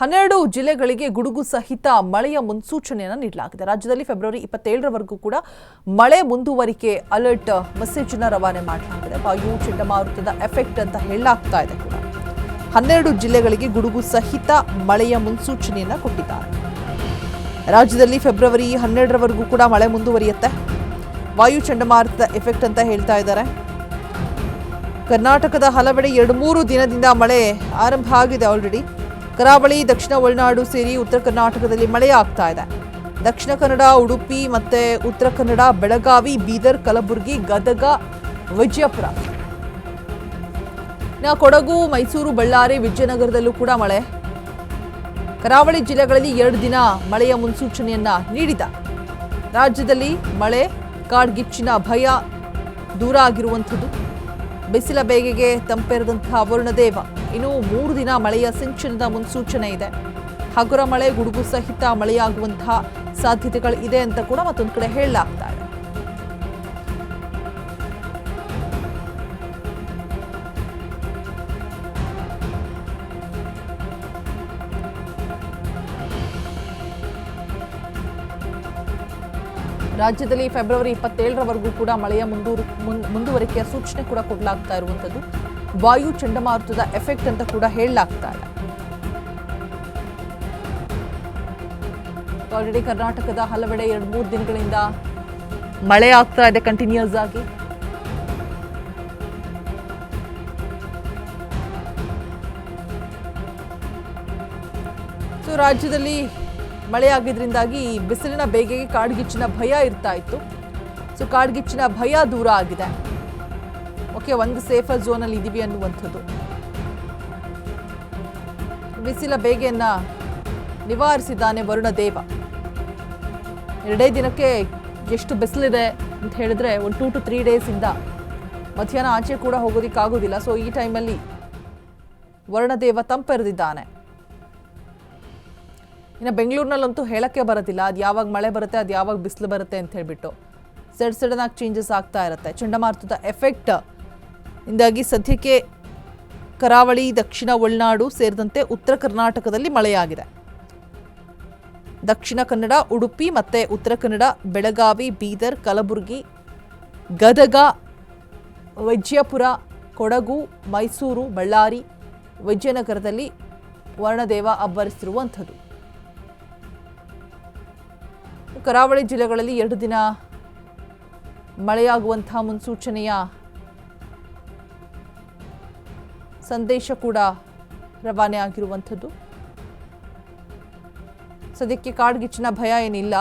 12 ಜಿಲ್ಲೆಗಳಿಗೆ ಗುಡುಗು ಸಹಿತ ಮಳೆಯ ಮುನ್ಸೂಚನೆಯನ್ನು ನೀಡಲಾಗಿದೆ. ರಾಜ್ಯದಲ್ಲಿ ಫೆಬ್ರವರಿ 27ರವರೆಗೂ ಕೂಡ ಮಳೆ ಮುಂದುವರಿಕೆ ಅಲರ್ಟ್ ಮೆಸೇಜ್ ಅನ್ನು ರವಾನೆ ಮಾಡಲಾಗಿದೆ. ವಾಯು ಚಂಡಮಾರುತದ ಎಫೆಕ್ಟ್ ಅಂತ ಹೇಳಲಾಗ್ತಾ ಇದೆ ಕೂಡ 12 ಜಿಲ್ಲೆಗಳಿಗೆ ಗುಡುಗು ಸಹಿತ ಮಳೆಯ ಮುನ್ಸೂಚನೆಯನ್ನು ಕೊಟ್ಟಿದ್ದಾರೆ. ರಾಜ್ಯದಲ್ಲಿ ಫೆಬ್ರವರಿ 12ರವರೆಗೂ ಕೂಡ ಮಳೆ ಮುಂದುವರಿಯುತ್ತೆ. ವಾಯು ಚಂಡಮಾರುತದ ಎಫೆಕ್ಟ್ ಅಂತ ಹೇಳ್ತಾ ಇದ್ದಾರೆ. ಕರ್ನಾಟಕದ ಹಲವೆಡೆ 2-3 ದಿನದಿಂದ ಮಳೆ ಆರಂಭ ಆಗಿದೆ. ಆಲ್ರೆಡಿ ಕರಾವಳಿ, ದಕ್ಷಿಣ ಒಳನಾಡು ಸೇರಿ ಉತ್ತರ ಕರ್ನಾಟಕದಲ್ಲಿ ಮಳೆ ಆಗ್ತಾ ಇದೆ. ದಕ್ಷಿಣ ಕನ್ನಡ, ಉಡುಪಿ ಮತ್ತೆ ಉತ್ತರ ಕನ್ನಡ, ಬೆಳಗಾವಿ, ಬೀದರ್, ಕಲಬುರಗಿ, ಗದಗ, ವಿಜಯಪುರ, ಕೊಡಗು, ಮೈಸೂರು, ಬಳ್ಳಾರಿ, ವಿಜಯನಗರದಲ್ಲೂ ಕೂಡ ಮಳೆ. ಕರಾವಳಿ ಜಿಲ್ಲೆಗಳಲ್ಲಿ 2 ದಿನ ಮಳೆಯ ಮುನ್ಸೂಚನೆಯನ್ನ ನೀಡಿದ. ರಾಜ್ಯದಲ್ಲಿ ಮಳೆ, ಕಾಡ್ಗಿಚ್ಚಿನ ಭಯ ದೂರ ಆಗಿರುವಂಥದ್ದು. ಬಿಸಿಲ ಬೇಗೆಗೆ ತಂಪೆರೆದಂತಹ ವರುಣದೇವ. ಇನ್ನು 3 ದಿನ ಮಳೆಯ ಸಿಂಚನದ ಮುನ್ಸೂಚನೆ ಇದೆ. ಹಗುರ ಮಳೆ, ಗುಡುಗು ಸಹಿತ ಮಳೆಯಾಗುವಂತಹ ಸಾಧ್ಯತೆಗಳು ಇದೆ ಅಂತ ಕೂಡ ಮತ್ತೊಂದು ಕಡೆ ಹೇಳಲಾಗ್ತಾ ಇದೆ. ರಾಜ್ಯದಲ್ಲಿ ಫೆಬ್ರವರಿ 27ರವರೆಗೂ ಕೂಡ ಮಳೆಯ ಮುಂದುವರಿಕೆಯ ಸೂಚನೆ ಕೂಡ ಕೊಡಲಾಗ್ತಾ ಇರುವಂಥದ್ದು. ವಾಯು ಚಂಡಮಾರುತದ ಎಫೆಕ್ಟ್ ಅಂತ ಕೂಡ ಹೇಳಲಾಗ್ತಾ ಇದೆ. ಆಲ್ರೆಡಿ ಕರ್ನಾಟಕದ ಹಲವೆಡೆ 2-3 ದಿನಗಳಿಂದ ಮಳೆ ಆಗ್ತಾ ಇದೆ ಕಂಟಿನ್ಯೂಸ್ ಆಗಿ. ಸೊ ರಾಜ್ಯದಲ್ಲಿ ಮಳೆ ಆಗಿದ್ರಿಂದಾಗಿ ಬಿಸಿಲಿನ ಬೇಗೆಗೆ ಕಾಡ್ಗಿಚ್ಚಿನ ಭಯ ಇರ್ತಾ ಇತ್ತು. ಸೊ ಕಾಡ್ಗಿಚ್ಚಿನ ಭಯ ದೂರ ಆಗಿದೆ. ಓಕೆ, ಒಂದು ಸೇಫರ್ ಝೋನಲ್ಲಿ ಇದೀವಿ ಅನ್ನುವಂಥದ್ದು. ಬಿಸಿಲ ಬೇಗೆಯನ್ನ ನಿವಾರಿಸಿದ್ದಾನೆ ವರುಣದೇವ. 2 ದಿನಕ್ಕೆ ಎಷ್ಟು ಬಿಸಿಲಿದೆ ಅಂತ ಹೇಳಿದ್ರೆ ಒಂದು 2 to 3 ಡೇಸಿಂದ ಮಧ್ಯಾಹ್ನ ಆಚೆ ಕೂಡ ಹೋಗೋದಿಕ್ಕಾಗೋದಿಲ್ಲ. ಸೊ ಈ ಟೈಮಲ್ಲಿ ವರುಣದೇವ ತಂಪೆರೆದಿದ್ದಾನೆ. ಇನ್ನು ಬೆಂಗಳೂರಿನಲ್ಲಂತೂ ಹೇಳಕ್ಕೆ ಬರೋದಿಲ್ಲ ಅದು ಯಾವಾಗ ಮಳೆ ಬರುತ್ತೆ, ಅದು ಯಾವಾಗ ಬಿಸಿಲು ಬರುತ್ತೆ ಅಂತ ಹೇಳ್ಬಿಟ್ಟು ಸಡನ್ ಆಗಿ ಚೇಂಜಸ್ ಆಗ್ತಾ ಇರುತ್ತೆ. ಚಂಡಮಾರುತದ ಎಫೆಕ್ಟ್ ಇಂದಾಗಿ ಸದ್ಯಕ್ಕೆ ಕರಾವಳಿ, ದಕ್ಷಿಣ ಒಳನಾಡು ಸೇರಿದಂತೆ ಉತ್ತರ ಕರ್ನಾಟಕದಲ್ಲಿ ಮಳೆಯಾಗಿದೆ. ದಕ್ಷಿಣ ಕನ್ನಡ, ಉಡುಪಿ ಮತ್ತೆ ಉತ್ತರ ಕನ್ನಡ, ಬೆಳಗಾವಿ, ಬೀದರ್, ಕಲಬುರಗಿ, ಗದಗ, ವಿಜಯಪುರ, ಕೊಡಗು, ಮೈಸೂರು, ಬಳ್ಳಾರಿ, ವಿಜಯನಗರದಲ್ಲಿ ವರುಣದೇವ ಅಬ್ಬರಿಸಿರುವಂಥದ್ದು. ಕರಾವಳಿ ಜಿಲ್ಲೆಗಳಲ್ಲಿ 2 ದಿನ ಮಳೆಯಾಗುವಂತಹ ಮುನ್ಸೂಚನೆಯ ಸಂದೇಶ ಕೂಡ ರವಾನೆ ಆಗಿರುವಂಥದ್ದು. ಸದ್ಯಕ್ಕೆ ಕಾಡ್ಗಿಚ್ಚಿನ ಭಯ ಏನಿಲ್ಲ.